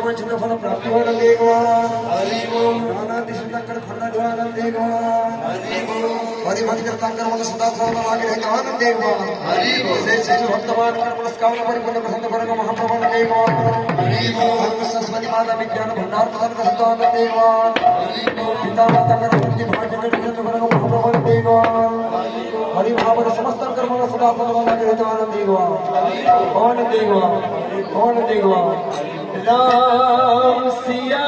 वांछित फल प्राप्ति हो देवा हरि ओम नाना दिशंकर खंड ज्ञान देवा हरि ओम हरि भक्ति करता मन सदा सर्वदा लागे रहे ज्ञान देवा हरि ओम से शिशु भक्तवान कर पुरस्कार परिपूर्ण प्रसन्न परम महाप्रभु देवा हरि ओम सरस्वती माता विज्ञान भंडार प्रदान करता देवा हरि ओम पिता माता कर मुक्ति भाग्य में प्रसन्न परम महाप्रभु देवा हरि भाव समस्त कर्म सदा सर्वदा लागे रहे ज्ञान देवा कौन देवा राम सिया